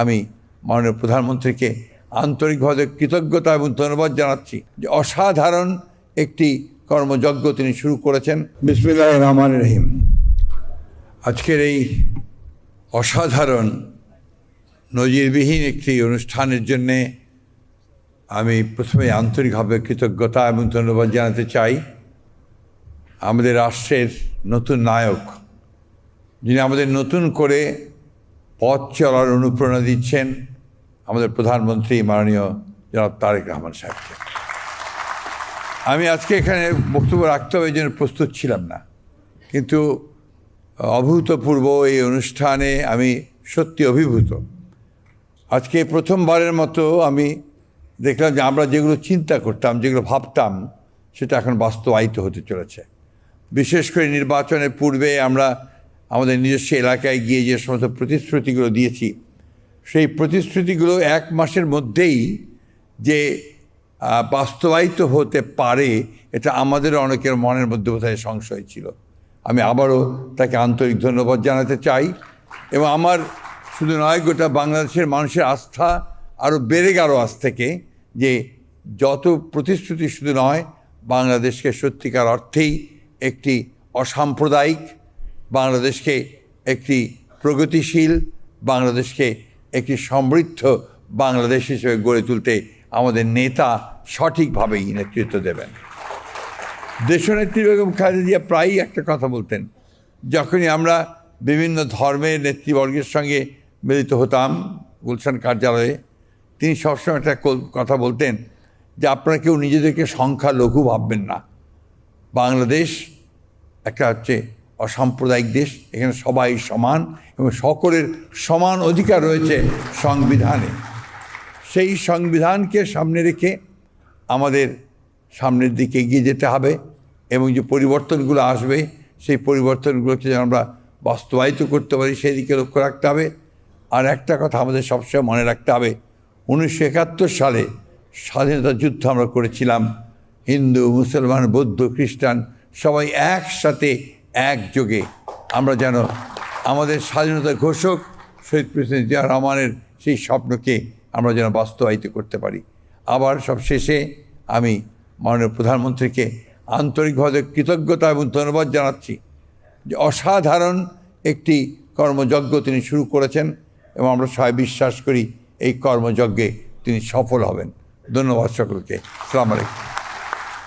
আমি মাননীয় প্রধানমন্ত্রীকে আন্তরিকভাবে কৃতজ্ঞতা এবং ধন্যবাদ জানাচ্ছি যে অসাধারণ একটি কর্মযজ্ঞ তিনি শুরু করেছেন। বিসমিল্লাহির রহমানির রহিম। আজকের এই অসাধারণ নজিরবিহীন একটি অনুষ্ঠানের জন্যে আমি প্রথমে আন্তরিকভাবে কৃতজ্ঞতা এবং ধন্যবাদ জানাতে চাই আমাদের রাষ্ট্রের নতুন নায়ক, যিনি আমাদের নতুন করে পথ চলার অনুপ্রেরণা দিচ্ছেন, আমাদের প্রধানমন্ত্রী মাননীয় জনাব তারেক রহমান সাহেবকে। আমি আজকে এখানে বক্তব্য রাখতে হবে এই জন্য প্রস্তুত ছিলাম না, কিন্তু অভূতপূর্ব এই অনুষ্ঠানে আমি সত্যি অভিভূত। আজকে প্রথমবারের মতো আমি দেখলাম যে আমরা যেগুলো চিন্তা করতাম, যেগুলো ভাবতাম, সেটা এখন বাস্তবায়িত হতে চলেছে। বিশেষ করে নির্বাচনের পূর্বে আমরা আমাদের নিজস্ব এলাকায় গিয়ে যে সমস্ত প্রতিশ্রুতিগুলো দিয়েছি, সেই প্রতিশ্রুতিগুলো 1 মাসের মধ্যেই যে বাস্তবায়িত হতে পারে, এটা আমাদের অনেকের মনের মধ্যে বোধহয় সংশয় ছিল। আমি আবারও তাকে আন্তরিক ধন্যবাদ জানাতে চাই এবং আমার শুধু নয়, গোটা বাংলাদেশের মানুষের আস্থা আরও বেড়ে গেল আজ থেকে, যে যত প্রতিশ্রুতি শুধু নয়, বাংলাদেশকে সত্যিকার অর্থেই একটি অসাম্প্রদায়িক বাংলাদেশকে, একটি প্রগতিশীল বাংলাদেশকে, একটি সমৃদ্ধ বাংলাদেশ হিসেবে গড়ে তুলতে আমাদের নেতা সঠিকভাবেই নেতৃত্ব দেবেন। দেশনেত্রী বেগম খালেদা জিয়া প্রায়ই একটা কথা বলতেন, যখনই আমরা বিভিন্ন ধর্মের নেতৃবর্গের সঙ্গে মিলিত হতাম গুলশান কার্যালয়ে, তিনি সবসময় একটা কথা বলতেন যে আপনারা কেউ নিজেদেরকে সংখ্যালঘু ভাববেন না। বাংলাদেশ একটা হচ্ছে অসাম্প্রদায়িক দেশ, এখানে সবাই সমান এবং সকলের সমান অধিকার রয়েছে সংবিধানে। সেই সংবিধানকে সামনে রেখে আমাদের সামনের দিকে এগিয়ে যেতে হবে এবং যে পরিবর্তনগুলো আসবে, সেই পরিবর্তনগুলোকে যেন আমরা বাস্তবায়িত করতে পারি, সেই দিকে লক্ষ্য রাখতে হবে। আর একটা কথা আমাদের সবসময় মনে রাখতে হবে, 1971 সালে স্বাধীনতা যুদ্ধ আমরা করেছিলাম। হিন্দু, মুসলমান, বৌদ্ধ, খ্রিস্টান সবাই একসাথে একযোগে আমরা যেন আমাদের স্বাধীনতা ঘোষক শহীদ প্রেসিডেন্ট জিয়া রহমানের সেই স্বপ্নকে আমরা যেন বাস্তবায়িত করতে পারি। আবার সব শেষে আমি মাননীয় প্রধানমন্ত্রীকে আন্তরিকভাবে কৃতজ্ঞতা এবং ধন্যবাদ জানাচ্ছি যে অসাধারণ একটি কর্মযজ্ঞ তিনি শুরু করেছেন এবং আমরা সবাই বিশ্বাস করি এই কর্মযজ্ঞে তিনি সফল হবেন। ধন্যবাদ সকলকে। আসসালামু আলাইকুম।